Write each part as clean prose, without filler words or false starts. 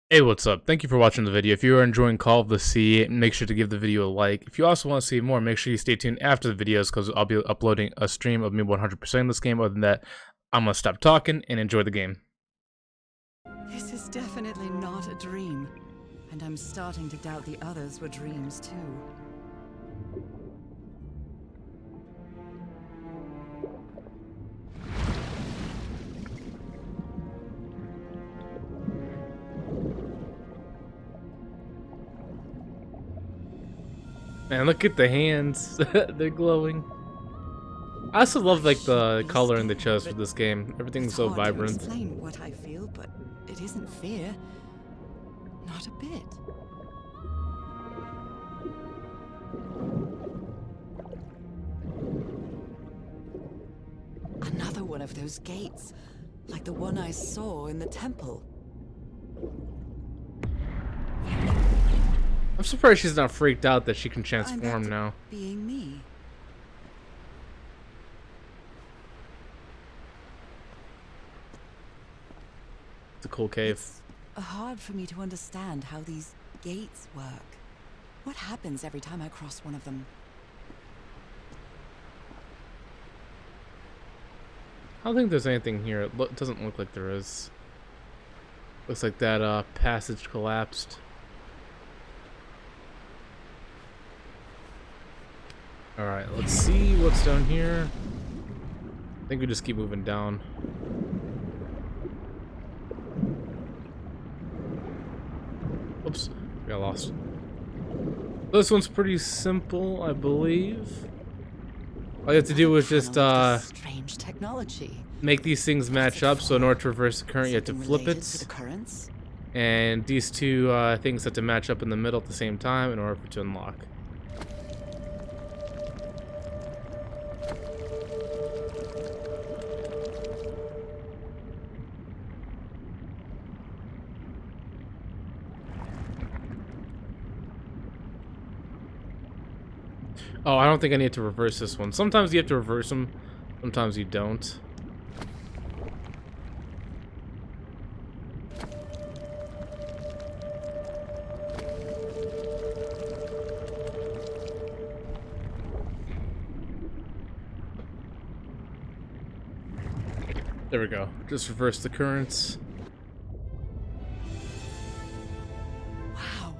Hey, what's up? Thank you for watching the video. If you are enjoying Call of the Sea, make sure to give the video a like. If you also want to see more, make sure you stay tuned after the videos because I'll be uploading a stream of me 100% in this game. Other than that, I'm going to stop talking and enjoy the game. This is definitely not a dream, and I'm starting to doubt the others were dreams too. Man, look at the hands. They're glowing. I also love like the color in the chest for this game. Everything's so vibrant. It's hard to explain what I feel, but it isn't fear. Not a bit. Another one of those gates, like the one I saw in the temple. I'm surprised she's not freaked out that she can transform I'm back to now. being me. It's a cool cave. It's hard for me to understand how these gates work. What happens every time I cross one of them? I don't think there's anything here. It doesn't look like there is. Looks like that passage collapsed. Alright, let's see what's down here. I think we just keep moving down. Oops, got lost. This one's pretty simple, I believe. All you have to do is just strange technology. make these things match up. So in order to reverse the current, you have to flip Related it. to the currents? And these two things have to match up in the middle at the same time in order for it to unlock. Oh, I don't think I need to reverse this one. Sometimes you have to reverse them, sometimes you don't. There we go. Just reverse the currents. Wow.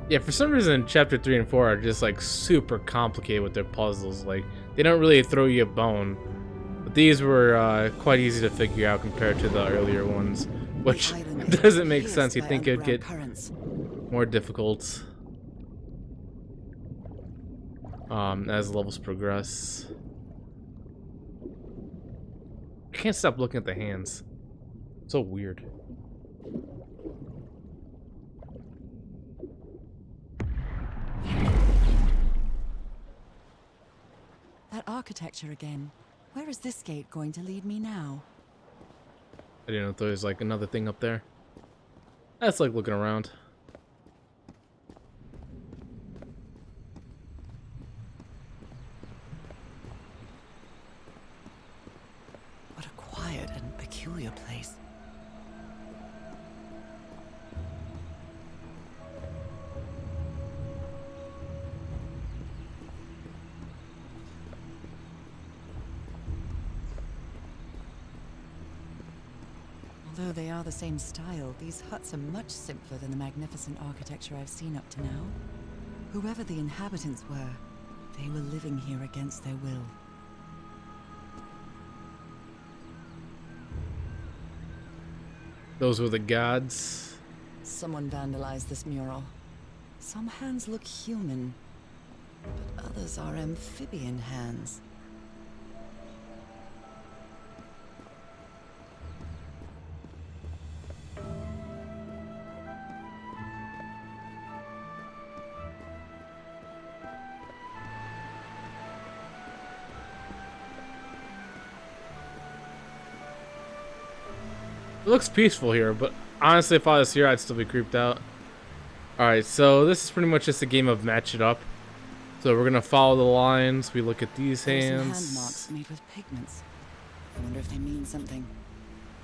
Yeah, for some reason, chapter 3 and 4 are just like super complicated with their puzzles. Like, they don't really throw you a bone. But these were quite easy to figure out compared to the earlier ones, which doesn't make sense. You think it'd get more difficult as levels progress. I can't stop looking at the hands. So weird. That architecture again. Where is this gate going to lead me now? I didn't know if there was like another thing up there. That's like looking around. What a quiet and peculiar place. Although they are the same style, these huts are much simpler than the magnificent architecture I've seen up to now. Whoever the inhabitants were, they were living here against their will. Those were the gods. Someone vandalized this mural. Some hands look human, but others are amphibian hands. It looks peaceful here, but honestly, if I was here, I'd still be creeped out. Alright, so this is pretty much just a game of match it up. So we're gonna follow the lines. We look at these There's some hands. hand marks made with pigments. I wonder if they mean something.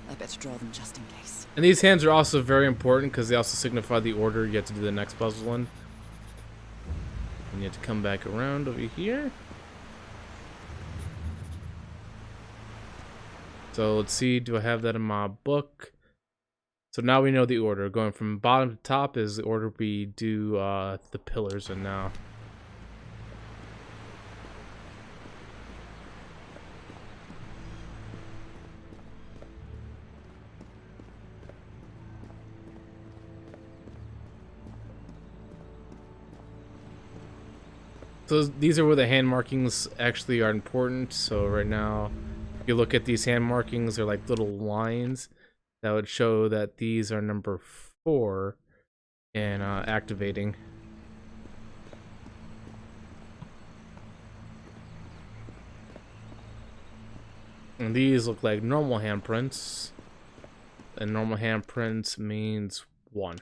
I better draw them just in case. And these hands are also very important because they also signify the order you have to do the next puzzle in. And you have to come back around over here. So let's see, do I have that in my book? So now we know the order. Going from bottom to top is the order we do the pillars in now. So these are where the hand markings actually are important. So right now, if you look at these hand markings, they're like little lines that would show that these are number 4 and activating. And these look like normal handprints. And normal handprints means 1.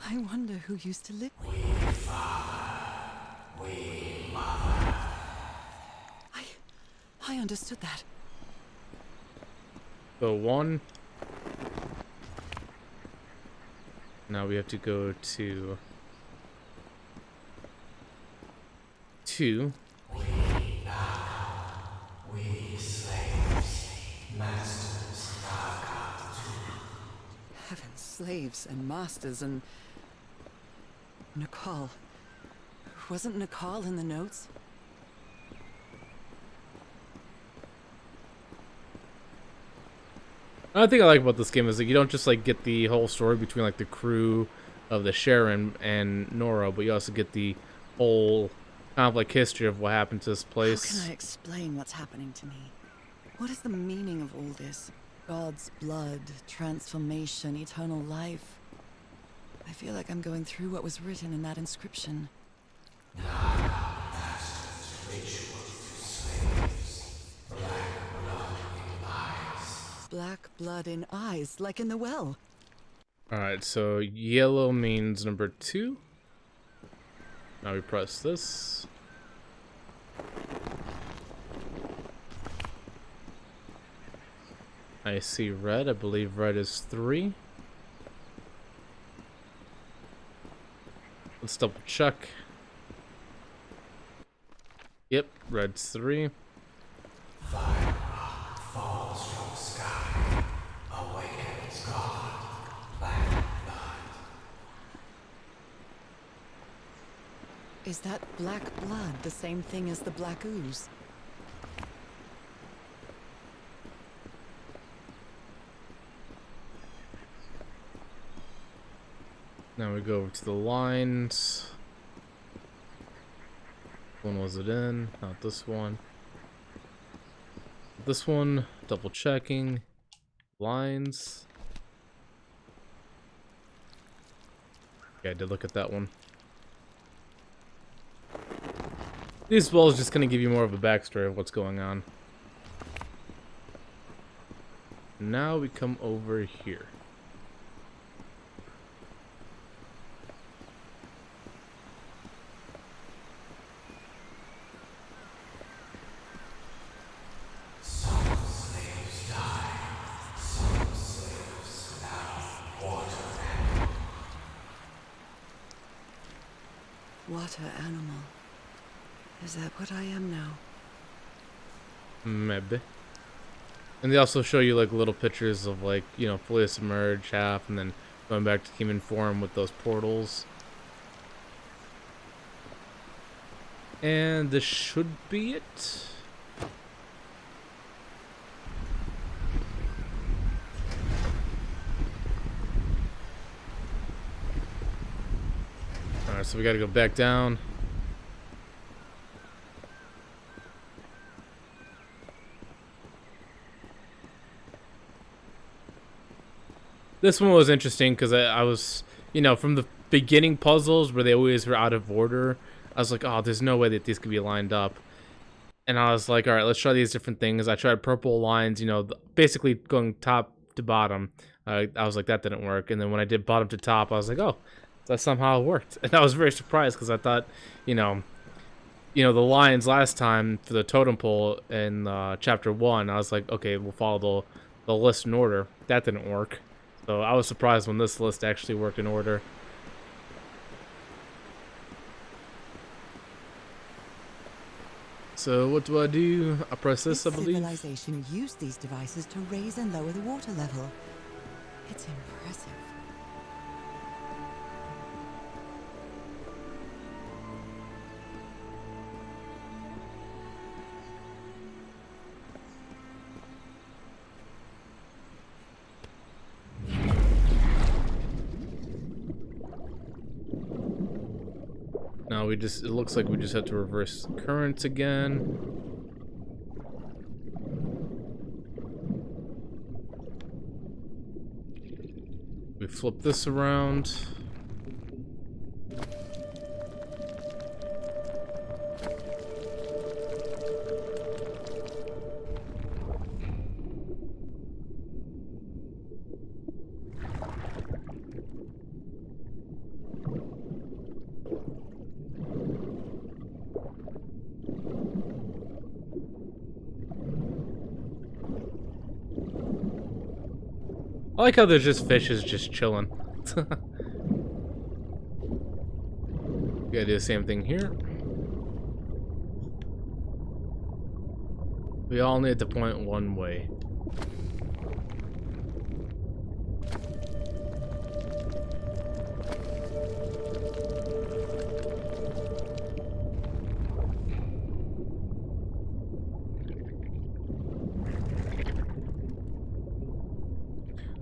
I wonder who used to live. I understood that. So 1. Now we have to go to 2. We slaves, masters Heaven, slaves and masters and... Nicole. Wasn't Nicole in the notes? Another thing I like about this game is that you don't just like get the whole story between like the crew of the Sharon and Nora, but you also get the whole kind of like history of what happened to this place. How can I explain what's happening to me? What is the meaning of all this? God's blood, transformation, eternal life. I feel like I'm going through what was written in that inscription. Black blood in eyes, like in the well. Alright, so yellow means number 2. Now we press this. I see red. I believe red is 3. Let's double check. Yep, red's 3. Fire falls from the sky, awakens God, black blood. Is that black blood the same thing as the black ooze? Now we go over to the lines. When was it in? Not this one. This one, double checking. Lines. Yeah, I did look at that one. These balls just gonna give you more of a backstory of what's going on. Now we come over here. Water animal. Is that what I am now? Maybe. And they also show you like little pictures of like, you know, fully submerged, half, and then going back to human form with those portals. And this should be it. Alright, so we gotta go back down. This one was interesting because I was, you know, from the beginning puzzles where they always were out of order, I was like, oh, there's no way that these could be lined up. And I was like, all right, let's try these different things. I tried purple lines, you know, basically going top to bottom. I was like, that didn't work. And then when I did bottom to top, I was like, oh, that somehow worked. And I was very surprised because I thought, you know, you know, the lines last time for the totem pole in chapter 1, I was like, okay, we'll follow the list in order. That didn't work. So I was surprised when this list actually worked in order. So what do? I press this, I believe. Civilization used these devices to raise and lower the water level. It's impressive. Now it looks like we just have to reverse currents again. We flip this around. I like how there's just fishes just chilling. Gotta do the same thing here. We all need to point one way.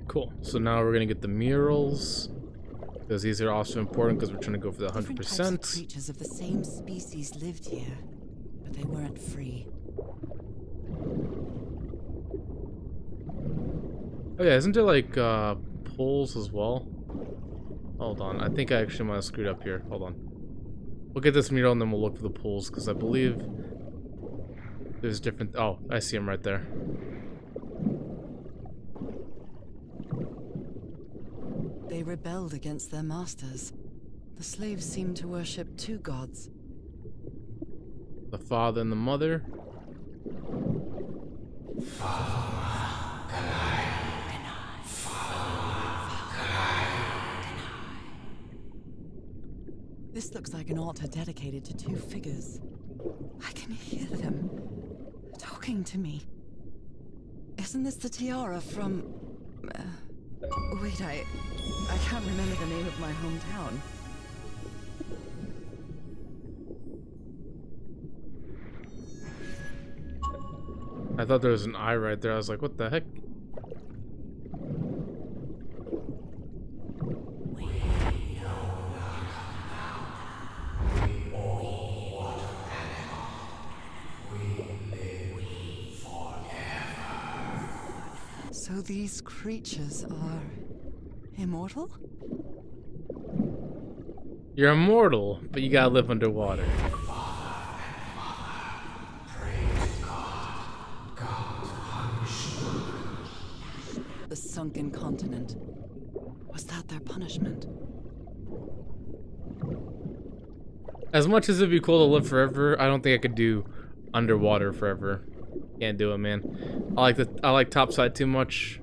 Cool. So now we're gonna get the murals, because these are also important because we're trying to go for the 100%. Different types of creatures of the same species lived here, but they weren't free. Oh yeah, isn't there like poles as well? Hold on, I think I actually might have screwed up here. Hold on. We'll get this mural and then we'll look for the pools, because I believe there's different. Oh, I see them right there. They rebelled against their masters. The slaves seemed to worship two gods. The father and the mother. This looks like an altar dedicated to two figures. I can hear them talking to me. Isn't this the tiara from... wait, I can't remember the name of my hometown. I thought there was an eye right there. I was like, what the heck? So these creatures are immortal? You're immortal, but you gotta live underwater. The sunken continent. Was that their punishment? As much as it'd be cool to live forever, I don't think I could do underwater forever. Can't do it, man. I like topside too much.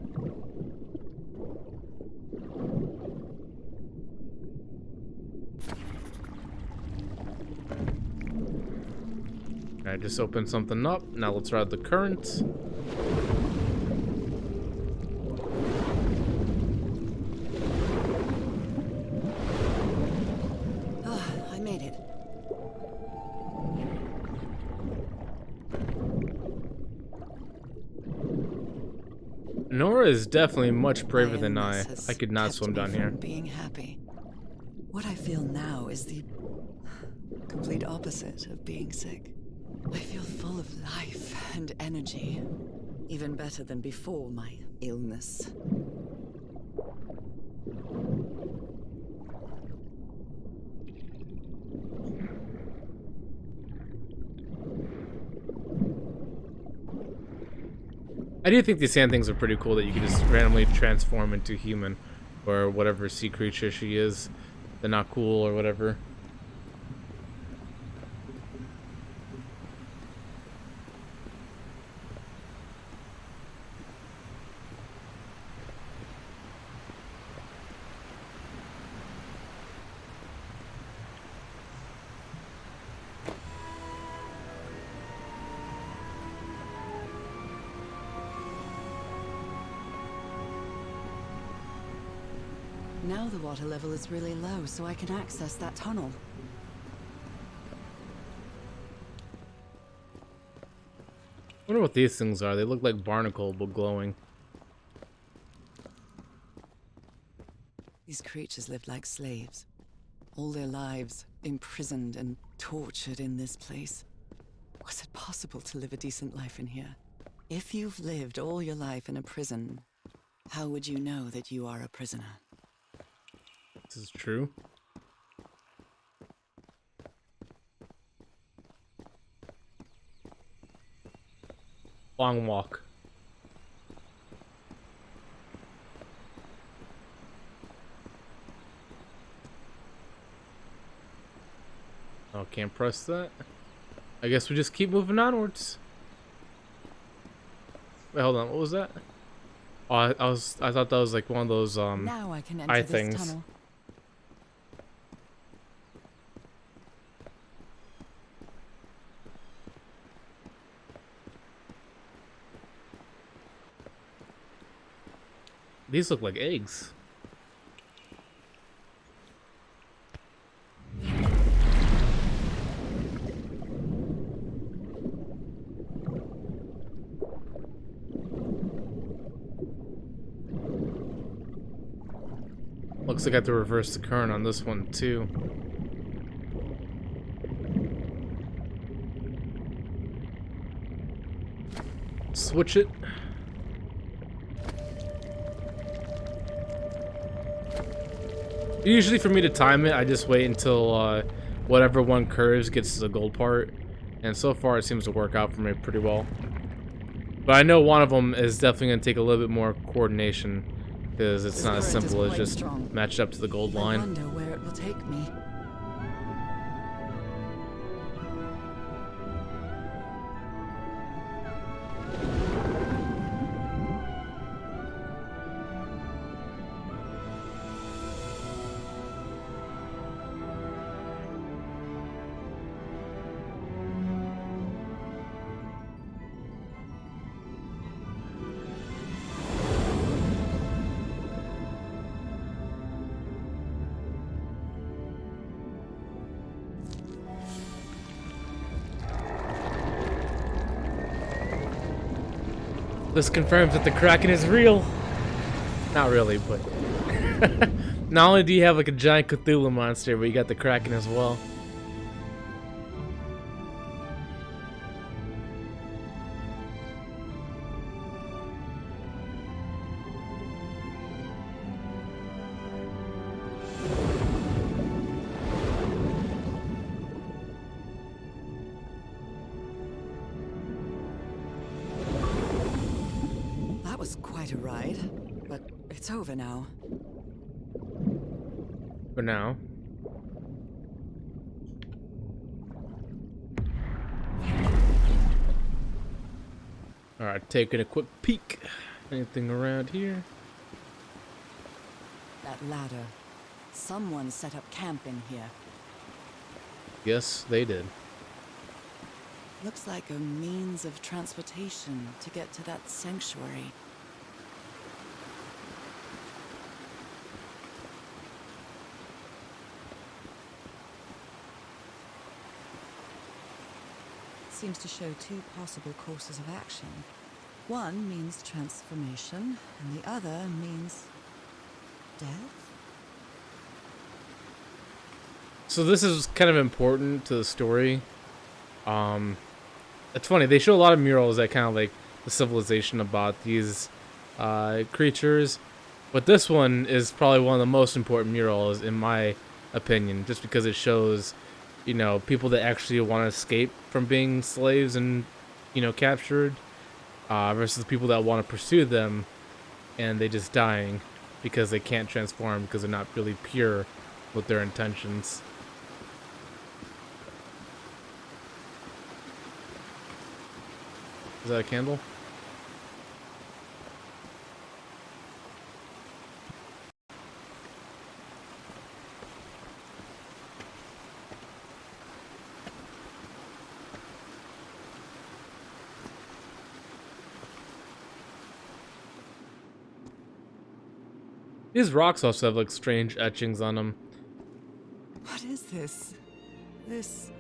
I just opened something up. Now let's ride the current. I made it. Nora is definitely much braver than I. Illness has I could not kept swim me down from here. Being happy. What I feel now is the complete opposite of being sick. I feel full of life and energy, even better than before my illness. I do think these sand things are pretty cool that you can just randomly transform into human or whatever sea creature she is. They're not cool or whatever. Now the water level is really low, so I can access that tunnel. I wonder what these things are. They look like barnacle, but glowing. These creatures lived like slaves. All their lives imprisoned and tortured in this place. Was it possible to live a decent life in here? If you've lived all your life in a prison, how would you know that you are a prisoner? This is true. Long walk. Oh, can't press that. I guess we just keep moving onwards. Wait, hold on. What was that? Oh, I thought that was like one of those Now I can enter eye this things. tunnel. These look like eggs. Looks like I have to reverse the current on this one too. Switch it. Usually for me to time it, I just wait until whatever one curves gets to the gold part. And so far it seems to work out for me pretty well. But I know one of them is definitely going to take a little bit more coordination, because it's not as simple as just match up to the gold I line. wonder where it will take me. This confirms that the Kraken is real. Not really, but not only do you have like a giant Cthulhu monster, but you got the Kraken as well. That was quite a ride, but it's over now. For now. Alright, taking a quick peek. Anything around here? That ladder. Someone set up camp in here. Yes, they did. Looks like a means of transportation to get to that sanctuary. Seems to show two possible courses of action. One means transformation, and the other means death? So this is kind of important to the story. It's funny, they show a lot of murals that kind of like the civilization about these creatures, but this one is probably one of the most important murals in my opinion, just because it shows, you know, people that actually want to escape from being slaves and, you know, captured, versus people that want to pursue them and they just dying because they can't transform because they're not really pure with their intentions. Is that a candle? These rocks also have like strange etchings on them. What is this? This...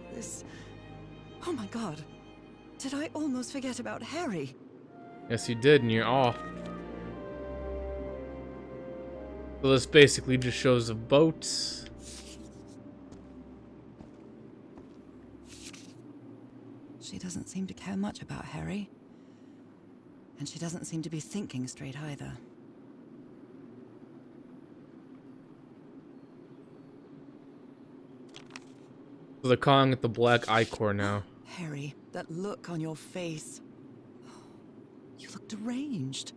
Oh my god. Did I almost forget about Harry? Yes, you did, and you're off. So this basically just shows a boat. She doesn't seem to care much about Harry. And she doesn't seem to be thinking straight either. So they're calling it the Black Ichor now. Harry, that look on your face. You look deranged.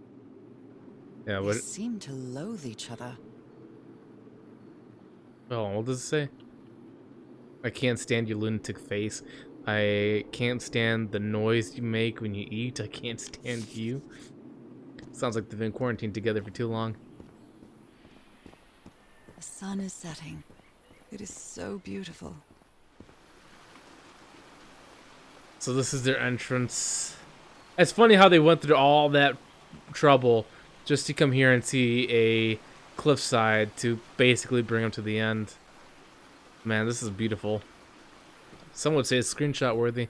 Yeah, You what? seem to loathe each other. Oh, what does it say? I can't stand your lunatic face. I can't stand the noise you make when you eat. I can't stand you. Sounds like they've been quarantined together for too long. The sun is setting. It is so beautiful. So this is their entrance. It's funny how they went through all that trouble just to come here and see a cliffside to basically bring them to the end. Man, this is beautiful. Some would say it's screenshot worthy.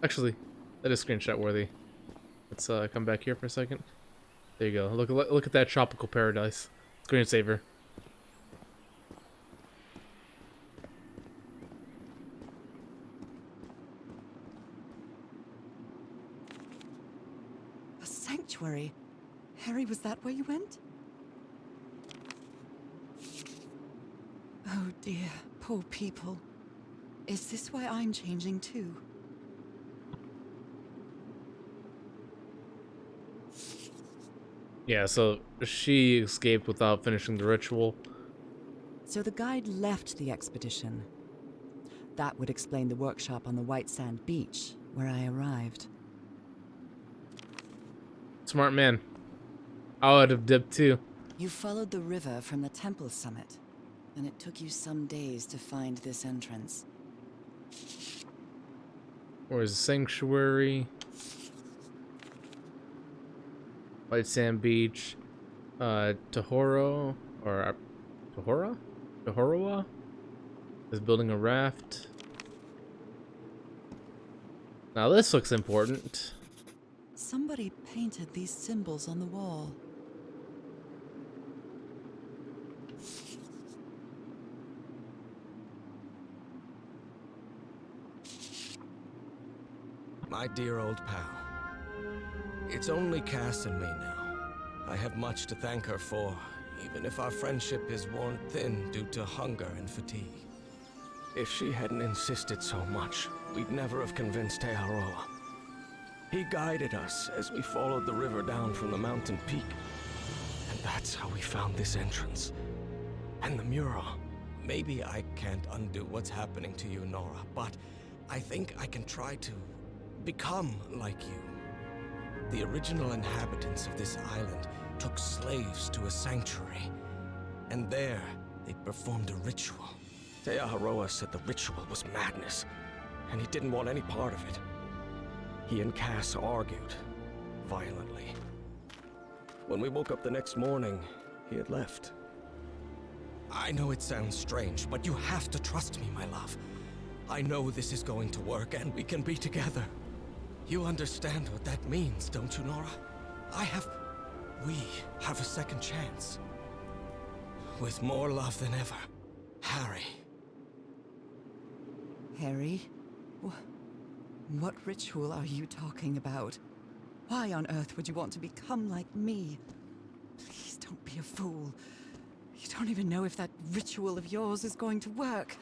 Actually, that is screenshot worthy. Let's come back here for a second. There you go. Look at that tropical paradise. Screensaver. A sanctuary. Harry, was that where you went? Oh dear, poor people. Is this why I'm changing too? Yeah, so she escaped without finishing the ritual. So the guide left the expedition. That would explain the workshop on the white sand beach, where I arrived. Smart man. I would have dipped too. You followed the river from the temple summit, and it took you some days to find this entrance. Where's the sanctuary? White Sand Beach. Tahoroa is building a raft. Now this looks important. Somebody painted these symbols on the wall. My dear old pal. It's only Cass and me now. I have much to thank her for, even if our friendship is worn thin due to hunger and fatigue. If she hadn't insisted so much, we'd never have convinced Aotearoa. He guided us as we followed the river down from the mountain peak. And that's how we found this entrance. And the mural. Maybe I can't undo what's happening to you, Nora, but I think I can try to become like you. The original inhabitants of this island took slaves to a sanctuary. And there, they performed a ritual. Aotearoa said the ritual was madness, and he didn't want any part of it. He and Cass argued, violently. When we woke up the next morning, he had left. I know it sounds strange, but you have to trust me, my love. I know this is going to work, and we can be together. You understand what that means, don't you, Nora? We have a second chance. With more love than ever, Harry. Harry? What ritual are you talking about? Why on earth would you want to become like me? Please don't be a fool. You don't even know if that ritual of yours is going to work.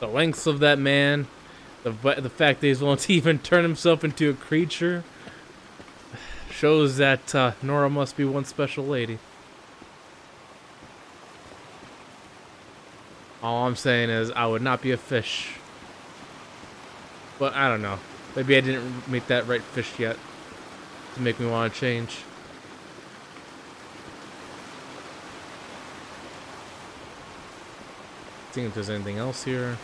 The lengths of that man, the fact that he's willing to even turn himself into a creature, shows that Nora must be one special lady. All I'm saying is I would not be a fish. But I don't know. Maybe I didn't make that right fish yet to make me want to change. Seeing if there's anything else here.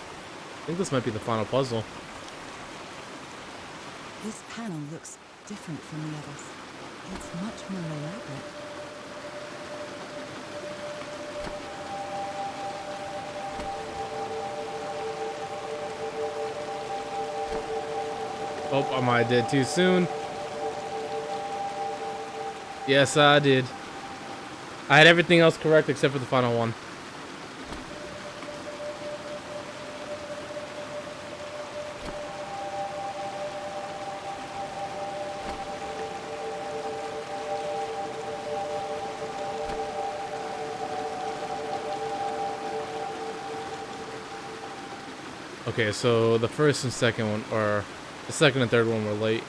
I think this might be the final puzzle. This panel looks different from the others. It's much more elaborate. Oh, I might have did too soon. Yes, I did. I had everything else correct except for the final one. Okay, so the first and second one, or the second and third one were late.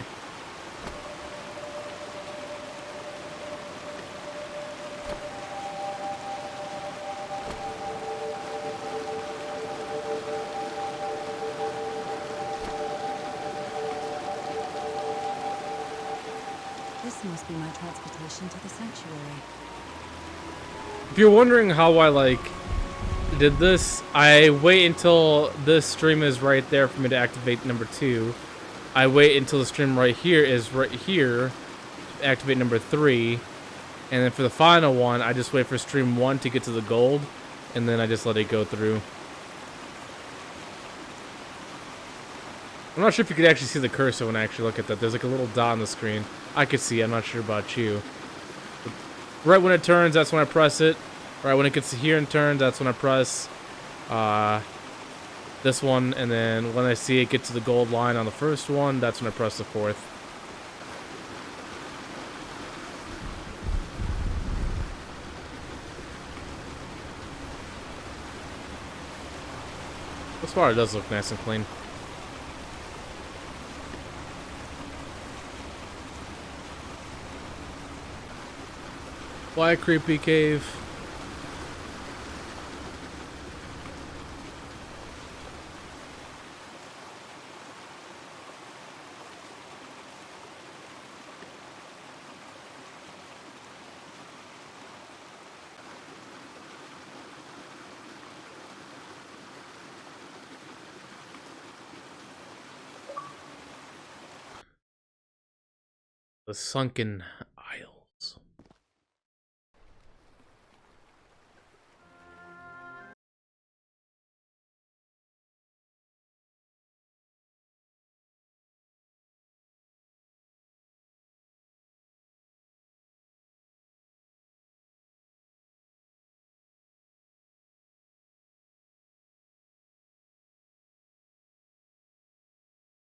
This must be my transportation to the sanctuary. If you're wondering how I did this, I wait until this stream is right there for me to activate number 2. I wait until the stream right here is right here to activate number 3. And then for the final one, I just wait for stream 1 to get to the gold, and then I just let it go through. I'm not sure if you could actually see the cursor when I actually look at that. There's like a little dot on the screen. I could see, I'm not sure about you. But right when it turns, that's when I press it. Right when it gets to here and turns, that's when I press this one. And then when I see it get to the gold line on the first one, that's when I press the fourth. Thus far, it does look nice and clean. Why a creepy cave? The sunken